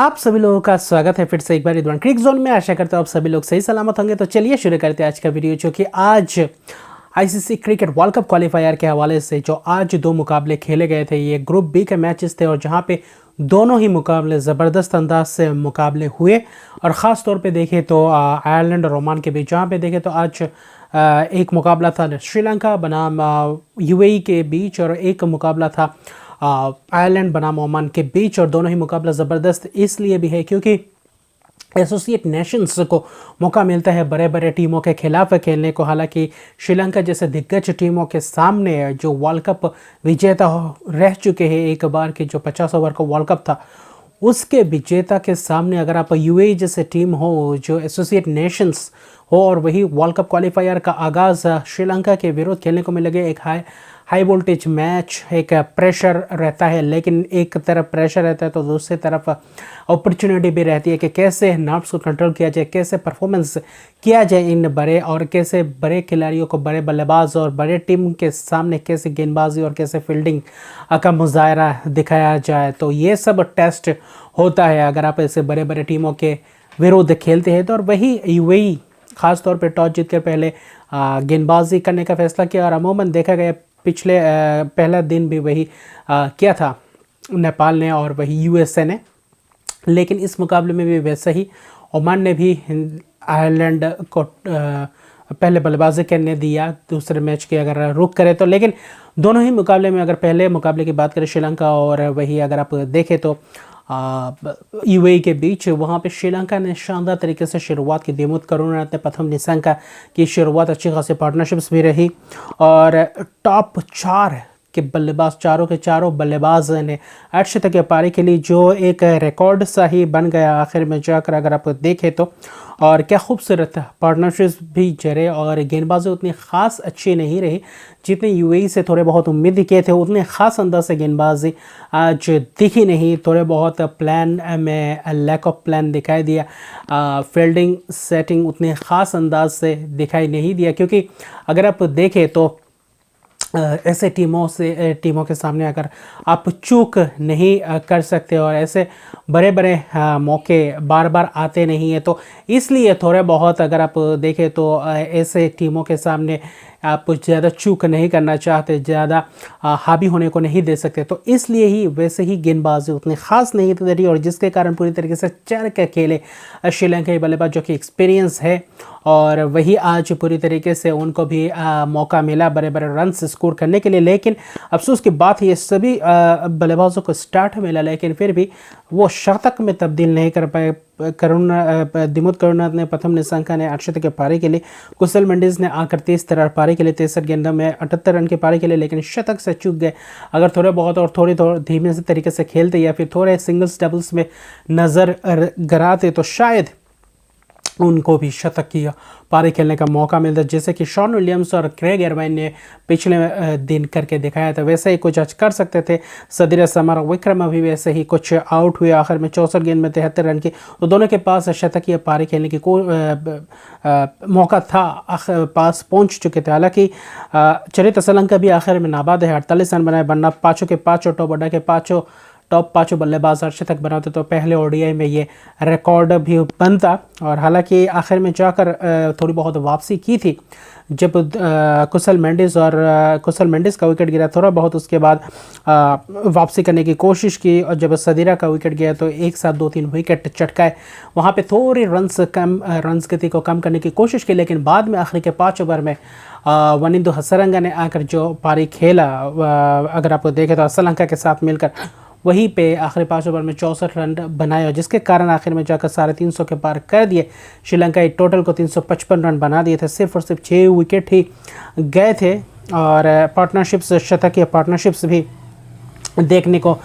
आप सभी लोगों का स्वागत है फिर से एक बार रिदवान क्रिक जोन में। आशा करता हूँ आप सभी लोग सही सलामत होंगे। तो चलिए शुरू करते हैं आज का वीडियो, जो कि आज ICC cricket world cup qualifier के हवाले से जो आज दो मुकाबले खेले गए थे, ये ग्रुप बी के मैचेस थे और जहां पे दोनों ही मुकाबले ज़बरदस्त अंदाज से मुकाबले हुए। और ख़ास तौर पे देखें तो आयरलैंड और ओमान के बीच, जहाँ पे देखें तो आज एक मुकाबला था श्रीलंका बनाम यूएई के बीच और एक मुकाबला था आयरलैंड बनाम ओमान के बीच। और दोनों ही मुकाबला ज़बरदस्त इसलिए भी है क्योंकि एसोसिएट नेशंस को मौका मिलता है बड़े बड़े टीमों के खिलाफ खेलने को। हालांकि श्रीलंका जैसे दिग्गज टीमों के सामने जो वर्ल्ड कप विजेता रह चुके हैं एक बार के, जो 50 ओवर का वर्ल्ड कप था, उसके विजेता के सामने अगर आप यूएई जैसे टीम हो जो एसोसिएट नेशंस हो और वही वर्ल्ड कप क्वालिफायर का आगाज़ श्रीलंका के विरुद्ध खेलने को मिलेगा, एक हाई वोल्टेज मैच, एक प्रेशर रहता है। लेकिन एक तरफ प्रेशर रहता है तो दूसरी तरफ अपॉर्चुनिटी भी रहती है कि कैसे नर्व्स को कंट्रोल किया जाए, कैसे परफॉर्मेंस किया जाए इन बड़े और कैसे बड़े खिलाड़ियों को, बड़े बल्लेबाज और बड़े टीम के सामने कैसे गेंदबाजी और कैसे फील्डिंग का मुजाहरा दिखाया जाए। तो ये सब टेस्ट होता है अगर आप ऐसे बड़े बड़े टीमों के विरुद्ध खेलते हैं। तो और वही यूएई ख़ास तौर पे टॉस जीतकर पहले गेंदबाजी करने का फैसला किया और अमूमन देखा गया पिछले पहला दिन भी वही किया था नेपाल ने और वही यूएसए ने। लेकिन इस मुकाबले में भी वैसा ही ओमान ने भी आयरलैंड को पहले बल्लेबाजी करने दिया दूसरे मैच के अगर रुक करे तो। लेकिन दोनों ही मुकाबले में, अगर पहले मुकाबले की बात करें श्रीलंका और वही अगर आप देखें तो यूएई के बीच, वहाँ पे श्रीलंका ने शानदार तरीके से शुरुआत की। दिमुथ करुणारत्ने प्रथम निशंका की शुरुआत अच्छी खासी पार्टनरशिप्स भी रही और टॉप 4 के बल्लेबाज, चारों के चारों बल्लेबाज ने अर्धशतक की पारी के लिए, जो एक रिकॉर्ड सा ही बन गया आखिर में जाकर अगर आप देखें तो। और क्या खूबसूरत पार्टनरशिप्स भी जरे और गेंदबाजी उतनी ख़ास अच्छी नहीं रही जितने यूएई से थोड़े बहुत उम्मीद किए थे, उतने ख़ास अंदाज से गेंदबाजी आज दिखी नहीं। थोड़े बहुत प्लान में लैक ऑफ प्लान दिखाई दिया, फील्डिंग सेटिंग उतने ख़ास अंदाज से दिखाई नहीं दिया। क्योंकि अगर आप देखें तो ऐसे टीमों के सामने अगर आप चूक नहीं कर सकते और ऐसे बड़े बड़े मौके बार बार आते नहीं हैं, तो इसलिए थोड़े बहुत अगर आप देखें तो ऐसे टीमों के सामने आप ज़्यादा चूक नहीं करना चाहते, ज़्यादा हावी होने को नहीं दे सकते। तो इसलिए ही वैसे ही गेंदबाजी उतनी ख़ास नहीं थी और जिसके कारण पूरी तरीके से चढ़ के खेले श्रीलंकाई बल्लेबाज, जो कि एक्सपीरियंस है। और वही आज पूरी तरीके से उनको भी मौका मिला बड़े बड़े रन्स स्कोर करने के लिए। लेकिन अफसोस की बात है सभी बल्लेबाजों को स्टार्ट मिला, लेकिन फिर भी वो शतक में तब्दील नहीं कर पाए। दिमुथ करुणारत्ने प्रथम निशंका ने अर्धशतक की पारी के लिए, कुशल मेंडिस ने आकर 30 रन पारी के लिए 63 गेंदों में 78 रन की पारी के लिए, लेकिन शतक से चूक गए। अगर थोड़े बहुत और थोड़ी धीमे से तरीके से खेलते या फिर थोड़े सिंगल्स डबल्स में नज़र गराते तो शायद उनको भी शतक की पारी खेलने का मौका मिलता, जैसे कि शॉन विलियम्स और क्रेग एरवाइन ने पिछले दिन करके दिखाया था। वैसे ही कुछ आज कर सकते थे सदीर समर विक्रम भी वैसे ही कुछ आउट हुए आखिर में 64 गेंद में 73 रन की। तो दोनों के पास शतक की पारी खेलने की मौका था, पास पहुंच चुके थे। हालांकि चरित असलंका भी आखिर में नाबाद है, 48 रन बनाए, वरना पाँचों के पाँचों टॉप ऑर्डर के टॉप पाँचों बल्लेबाज अर्धशतक बनाते तो पहले ओडीआई में ये रिकॉर्ड भी बनता। और हालांकि आखिर में जाकर थोड़ी बहुत वापसी की थी जब कुशल मेंडिस का विकेट गिरा, थोड़ा बहुत उसके बाद वापसी करने की कोशिश की। और जब सदीरा का विकेट गया तो एक साथ 2-3 विकेट चटकाए, वहाँ पे थोड़ी रन्स गति को कम करने की कोशिश की। लेकिन बाद में आखिरी के 5 ओवर में वनिंदु हसरंगा ने आकर जो पारी खेला, अगर आप देखें तो श्रीलंका के साथ मिलकर वहीं पे आखिरी 5 ओवर में 64 रन बनाए और जिसके कारण आखिर में जाकर 350 के पार कर दिए। श्रीलंका टोटल को 355 रन बना दिए थे, सिर्फ और सिर्फ 6 विकेट ही गए थे। और पार्टनरशिप्स, शतक के पार्टनरशिप्स भी देखने को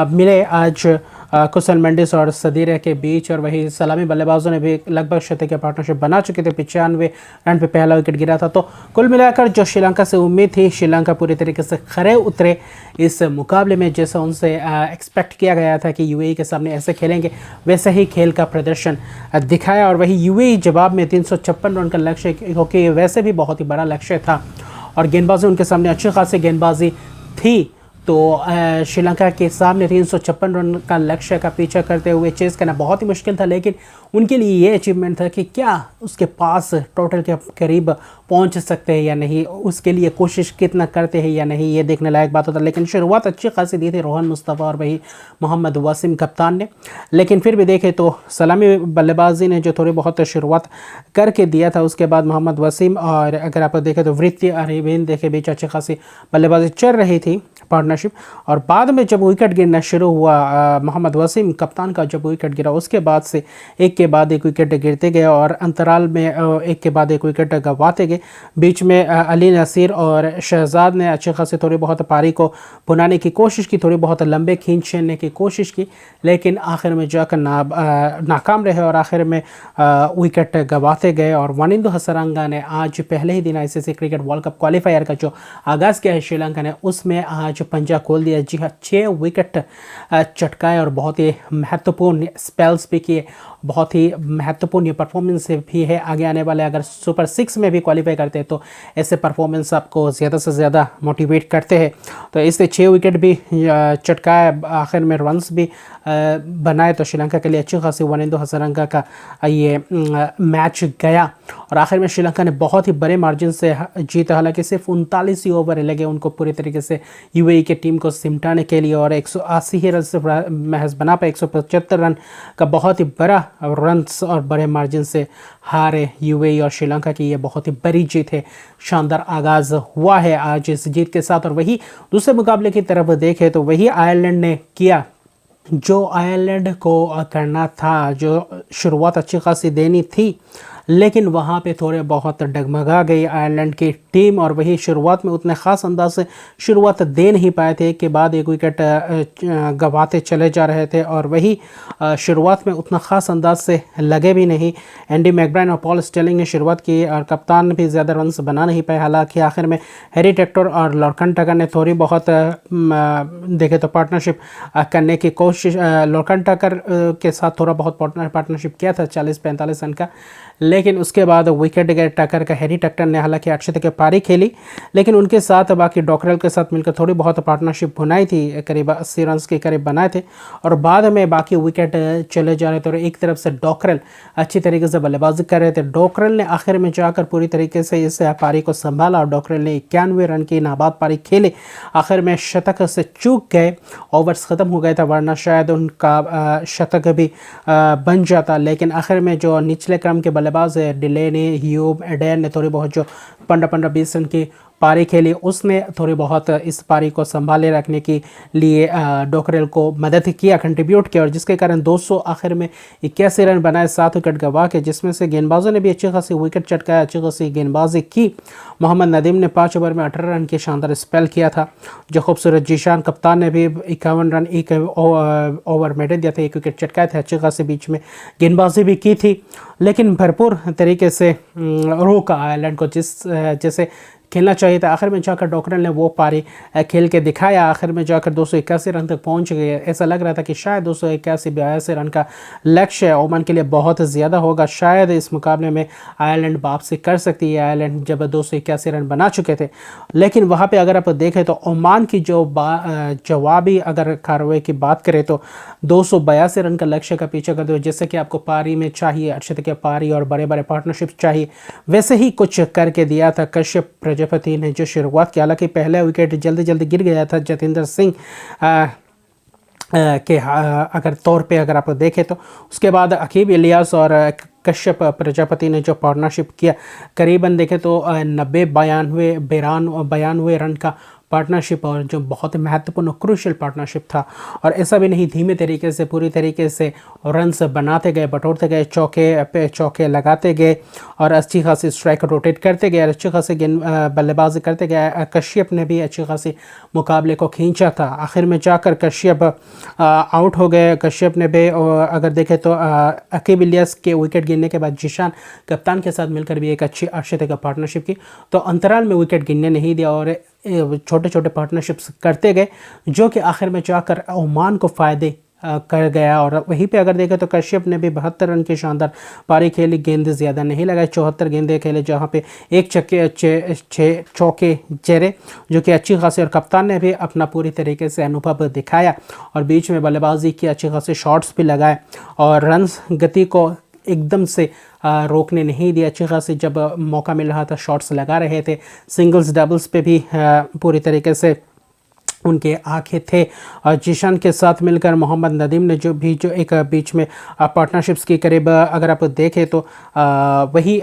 मिले आज कुशल मेंडिस और सदीरा के बीच। और वही सलामी बल्लेबाजों ने भी लगभग शतक की पार्टनरशिप बना चुके थे, 95 रन पे पहला विकेट गिरा था। तो कुल मिलाकर जो श्रीलंका से उम्मीद थी, श्रीलंका पूरी तरीके से खरे उतरे इस मुकाबले में। जैसा उनसे एक्सपेक्ट किया गया था कि यूएई के सामने ऐसे खेलेंगे, वैसे ही खेल का प्रदर्शन दिखाया। और वही यूएई जवाब में 356 रन का लक्ष्य, क्योंकि वैसे भी बहुत ही बड़ा लक्ष्य था और गेंदबाजी उनके सामने अच्छी खासी गेंदबाजी थी, तो श्रीलंका के सामने 356 रन का लक्ष्य का पीछा करते हुए चेस करना बहुत ही मुश्किल था, लेकिन उनके लिए ये अचीवमेंट था कि क्या उसके पास टोटल के करीब पहुंच सकते हैं या नहीं, उसके लिए कोशिश कितना करते हैं या नहीं, ये देखने लायक बात होता। लेकिन शुरुआत अच्छी खासी दी थी रोहन मुस्तफ़ा और वही मोहम्मद वसीम कप्तान ने, लेकिन फिर भी देखें तो सलामी बल्लेबाजी ने जो थोड़ी बहुत शुरुआत करके दिया था, उसके बाद मोहम्मद वसीम और अगर आप देखें तो वृत्ति अरबिन देखे बीच अच्छी खासी बल्लेबाजी चल रही थी पार्टनरशिप। और बाद में जब विकेट गिरना शुरू हुआ, मोहम्मद वसीम कप्तान का जब विकेट गिरा, उसके बाद से एक के बाद एक विकेट गिरते गए और अंतराल में एक के बाद एक विकेट गंवाते गए। बीच में अली नसीर और शहजाद ने अच्छी खासी थोड़ी बहुत पारी को बुनाने की कोशिश की, थोड़ी बहुत लंबे खींचने की कोशिश की, लेकिन आखिर में जाकर नाकाम रहे और आखिर में विकेट गंवाते गए। और वनिंदु हसरंगा ने आज पहले ही दिन ICC cricket world cup qualifier का जो आगाज़ किया है श्रीलंका ने, उसमें आज पंजा खोल दिया। जी हाँ, 6 विकेट चटकाए और बहुत ही महत्वपूर्ण स्पेल्स भी किए, बहुत ही महत्वपूर्ण परफॉर्मेंस भी है। आगे आने वाले अगर सुपर 6 में भी क्वालिफाई करते हैं तो ऐसे परफॉर्मेंस आपको ज़्यादा से ज़्यादा मोटिवेट करते हैं। तो इससे 6 विकेट भी चटकाए, आखिर में रन्स भी बनाए, तो श्रीलंका के लिए अच्छी खासी वनिंदु हसरंगा का ये मैच गया और आखिर में श्रीलंका ने बहुत ही बड़े मार्जिन से जीता। हालांकि सिर्फ 39 ही ओवर लगे उनको पूरी तरीके से यूएई की टीम को सिमटाने के लिए और 180 ही रन से महज बना पाए। 175 रन का बहुत ही बड़ा रन्स और बड़े मार्जिन से हारे यूएई और श्रीलंका की ये बहुत ही बड़ी जीत है। शानदार आगाज़ हुआ है आज इस जीत के साथ। और वही दूसरे मुकाबले की तरफ देखें तो वही आयरलैंड ने किया जो आयरलैंड को करना था, जो शुरुआत अच्छी खासी देनी थी, लेकिन वहाँ पे थोड़े बहुत डगमगा गई आयरलैंड की टीम और वही शुरुआत में उतने ख़ास अंदाज से शुरुआत दे नहीं पाए थे। एक के बाद एक विकेट गंवाते चले जा रहे थे और वही शुरुआत में उतना ख़ास अंदाज से लगे भी नहीं। एंडी मैकब्रायन और पॉल स्टेलिंग ने शुरुआत की और कप्तान भी ज़्यादा रन्स बना नहीं पाए। हालांकि आखिर में हैरी टेक्टर और लॉर्कन टकर ने थोड़ी बहुत देखे तो पार्टनरशिप करने की कोशिश, लॉर्कन टकर के साथ थोड़ा बहुत पार्टनरशिप किया था 40-45 रन का, लेकिन उसके बाद विकेट गए टकर का। हैरी टेक्टर ने हालांकि अक्षत के पारी खेली, लेकिन उनके साथ बाकी डॉकरेल के साथ मिलकर थोड़ी बहुत पार्टनरशिप बनाई थी, करीब 80 रन के करीब बनाए थे और बाद में बाकी विकेट चले जा रहे थे। और एक तरफ से डॉकरेल अच्छी तरीके से बल्लेबाजी कर रहे थे। डॉकरेल ने आखिर में जाकर पूरी तरीके से इस पारी को संभाला और डॉकरेल ने 91 रन की नाबाद पारी खेली। आखिर में शतक से चूक गए, ओवर्स ख़त्म हो गए था, वरना शायद उनका शतक भी बन जाता। लेकिन आखिर में जो निचले क्रम के बल्लेबाज है डिलेनी, ह्यूब, एडेन ने थोड़ी बहुत जो 15-20 रन की पारी खेली, उसने थोड़ी बहुत इस पारी को संभाले रखने के लिए डॉकरेल को मदद किया, कंट्रीब्यूट किया और जिसके कारण 200 आखिर में 81 रन बनाए, 7 विकेट गंवा के, जिसमें से गेंदबाजों ने भी अच्छी खासी विकेट चटकाया, अच्छी खासी गेंदबाजी की। मोहम्मद नदीम ने 5 ओवर में 18 रन की शानदार स्पेल किया था, जो खूबसूरत जीशान कप्तान ने भी 51 रन 1 ओवर में दिया था, 1 विकेट चटकाए थे, अच्छी खासी बीच में गेंदबाजी भी की थी, लेकिन भरपूर तरीके से रोका आयरलैंड को जैसे खेलना चाहिए था। आखिर में जाकर डॉकरेल ने वो पारी खेल के दिखाया, आखिर में जाकर 281 रन तक पहुंच गए। ऐसा लग रहा था कि शायद 281-82 रन का लक्ष्य ओमान के लिए बहुत ज़्यादा होगा, शायद इस मुकाबले में आयरलैंड वापसी कर सकती है। आयरलैंड जब 281 रन बना चुके थे, लेकिन वहाँ पर अगर आप देखें तो ओमान की जो जवाबी अगर कार्रवाई की बात करें तो 282 रन का लक्ष्य का पीछा करते हुए, जैसे कि आपको पारी में चाहिए, अर्शद के पारी और बड़े बड़े पार्टनरशिप चाहिए, वैसे ही कुछ करके दिया था कश्यप प्रजापति ने जो शुरुआत की। हालांकि पहला विकेट जल्दी जल्दी गिर गया था जतेंद्र सिंह के अगर तौर पे अगर आप देखें तो, उसके बाद अकीब इलियास और कश्यप प्रजापति ने जो पार्टनरशिप किया, करीबन देखें तो 90-92 रन का पार्टनरशिप और जो बहुत महत्वपूर्ण क्रूशियल पार्टनरशिप था। और ऐसा भी नहीं, धीमे तरीके से पूरी तरीके से रन्स बनाते गए, बटोरते गए, चौके पे चौके लगाते गए और अच्छी खासी स्ट्राइक रोटेट करते गए, अच्छी खासी बल्लेबाजी करते गए। कश्यप ने भी अच्छी खासी मुकाबले को खींचा था। आखिर में जाकर कश्यप आउट हो गए। कश्यप ने भी अगर देखें तो अकीब इलियास के विकेट गिरने के बाद जीशान कप्तान के साथ मिलकर भी एक अच्छी अर्शद का पार्टनरशिप की, तो अंतराल में विकेट गिरने नहीं दिया और छोटे छोटे पार्टनरशिप्स करते गए, जो कि आखिर में जाकर ओमान को फ़ायदे कर गया। और वहीं पे अगर देखें तो कश्यप ने भी 72 रन की शानदार पारी खेली, गेंद ज़्यादा नहीं लगाई, 74 गेंदें खेले जहां पे एक छक्के 6 चौके चेहरे जो कि अच्छी खासी, और कप्तान ने भी अपना पूरी तरीके से अनुभव दिखाया और बीच में बल्लेबाजी की, अच्छी खासी शॉट्स भी लगाए और रन गति को एकदम से रोकने नहीं दिया। अच्छी खासी जब मौका मिल रहा था शॉट्स लगा रहे थे, सिंगल्स डबल्स पे भी पूरी तरीके से उनके आंखें थे। और जिशान के साथ मिलकर मोहम्मद नदीम ने जो एक बीच में पार्टनरशिप्स की करीब अगर आप देखें तो वही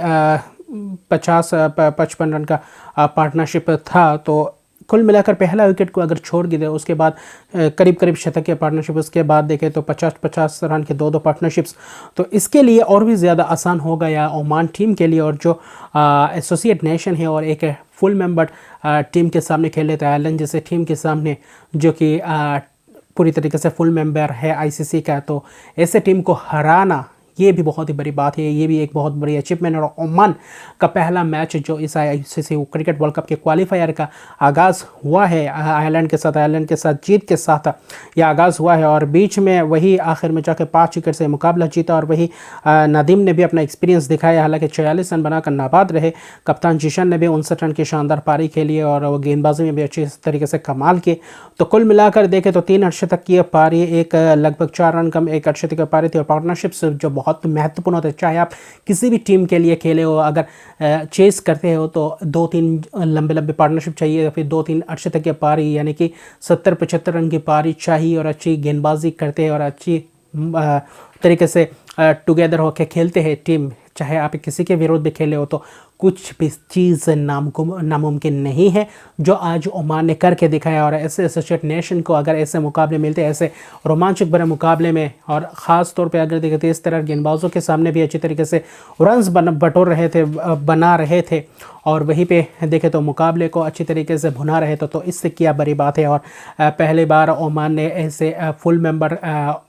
55 रन का पार्टनरशिप था। तो कुल मिलाकर पहला विकेट को अगर छोड़ दिए उसके बाद करीब शतकीय पार्टनरशिप, उसके बाद देखें तो 50 रन के दो पार्टनरशिप्स, तो इसके लिए और भी ज़्यादा आसान हो गया ओमान टीम के लिए। और जो एसोसिएट नेशन है और एक फुल मेंबर टीम के सामने खेल लेते हैं, आयरलैंड जैसे टीम के सामने जो कि पूरी तरीके से फुल मेंबर है आईसीसी का, तो ऐसे टीम को हराना ये भी बहुत ही बड़ी बात है, ये भी एक बहुत बड़ी अचीवमेंट। और ओमान का पहला मैच जो इस आईसीसी क्रिकेट वर्ल्ड कप के क्वालिफायर का आगाज़ हुआ है आयरलैंड के साथ जीत के साथ यह आगाज़ हुआ है। और बीच में वही आखिर में जाकर 5 विकेट से मुकाबला जीता और वही नदीम ने भी अपना एक्सपीरियंस दिखाया, हालांकि 46 रन बनाकर नाबाद रहे। कप्तान जिशन ने भी 59 रन की शानदार पारी खेली और वो गेंदबाजी में भी अच्छी तरीके से कमाल किए। तो कुल मिलाकर देखें तो 3 अर्धशतक की पारी, एक लगभग 4 रन कम एक अर्धशतक की पारी थी। और पार्टनरशिप्स जो बहुत महत्वपूर्ण होता है, चाहे आप किसी भी टीम के लिए खेले हो, अगर चेस करते हो तो 2-3 लंबे पार्टनरशिप चाहिए या फिर 2-3 अर्धशतक की पारी, यानी कि 70-75 रन की पारी चाहिए। और अच्छी गेंदबाजी करते हैं और अच्छी तरीके से टुगेदर होकर खेलते हैं टीम, चाहे आप किसी के विरोध भी खेले हो तो कुछ भी चीज़ नामुमकिन नहीं है, जो आज ओमान ने करके दिखाया। और ऐसे एसोसिएट नेशन को अगर ऐसे मुकाबले मिलते हैं, ऐसे रोमांचक भरे मुकाबले में, और ख़ास तौर पे अगर देखें तो इस तरह गेंदबाजों के सामने भी अच्छी तरीके से रन्स बना रहे थे और वहीं पे देखें तो मुकाबले को अच्छी तरीके से भुना रहे तो इससे क्या बड़ी बात है। और पहली बार ओमान ने ऐसे full member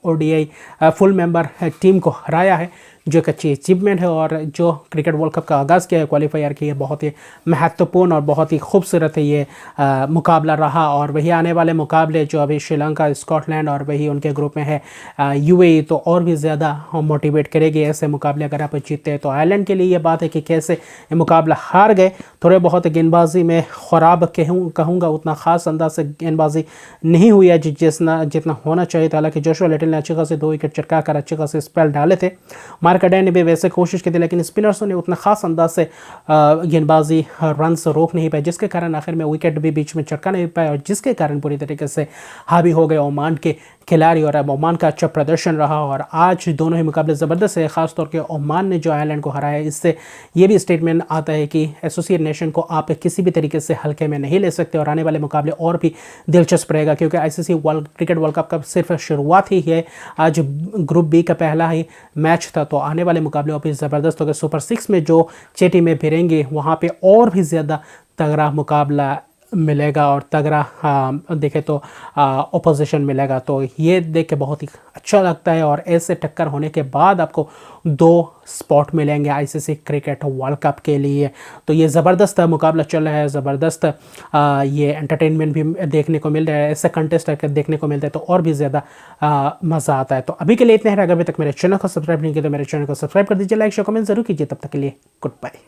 ODI full member team को हराया है, जो एक अच्छी अचीवमेंट है। और जो क्रिकेट वर्ल्ड कप का आगाज़ किया है क्वालिफायर की, ये बहुत ही महत्वपूर्ण और बहुत ही खूबसूरत है ये मुकाबला रहा। और वही आने वाले मुकाबले जो अभी श्रीलंका, स्कॉटलैंड और वही उनके ग्रुप में है यूएई, तो और भी ज़्यादा मोटिवेट करेगी ऐसे मुकाबले अगर आप जीतते हैं। तो आयरलैंड के लिए ये बात है कि कैसे ये मुकाबला हार गए, थोड़े बहुत गेंदबाजी में ख़राब कहूँगा, उतना ख़ास अंदाज से गेंदबाजी नहीं हुई है जितना होना चाहिए था। हालांकि जोशुआ लिटिल ने अच्छे खासे 2 विकेट चटका कर अच्छे खासे स्पेल डाले थे, मार्क एडेन ने भी वैसे कोशिश की थी, लेकिन स्पिनर्सों ने उतना खास अंदाज से गेंदबाजी रन रोक नहीं पाए, जिसके कारण आखिर में विकेट भी बीच में चटका नहीं पाए और जिसके कारण पूरी तरीके से हावी हो गए ओमान के खिलाड़ी। और अब ओमान का अच्छा प्रदर्शन रहा और आज दोनों ही मुकाबले ज़बरदस्त है। ख़ासतौर के ओमान ने जो आयरलैंड को हराया, इससे ये भी स्टेटमेंट आता है कि एसोसिएट नेशन को आप किसी भी तरीके से हल्के में नहीं ले सकते और आने वाले मुकाबले और भी दिलचस्प रहेगा, क्योंकि आईसीसी क्रिकेट वर्ल्ड कप का सिर्फ शुरुआत ही है। आज ग्रुप बी का पहला ही मैच था, तो आने वाले मुकाबले और भी ज़बरदस्त हो गए। सुपर 6 में जो 6 टीमें भिड़ेंगी वहाँ पे और भी ज़्यादा तगड़ा मुकाबला मिलेगा और तगड़ा देखे तो ओपोजिशन मिलेगा। तो ये देख के बहुत ही अच्छा लगता है। और ऐसे टक्कर होने के बाद आपको 2 स्पॉट मिलेंगे आईसीसी क्रिकेट वर्ल्ड कप के लिए। तो ये ज़बरदस्त मुकाबला चल रहा है, ज़बरदस्त ये एंटरटेनमेंट भी देखने को मिल रहा है। ऐसे कंटेस्ट अगर देखने को मिलता है तो और भी ज़्यादा मज़ा आता है। तो अभी के लिए इतने हैं। अगर अभी तक मेरे चैनल को सब्सक्राइब नहीं किया तो मेरे चैनल को सब्सक्राइब कर दीजिए, लाइक शेयर कमेंट जरूर कीजिए। तब तक के लिए गुड बाय।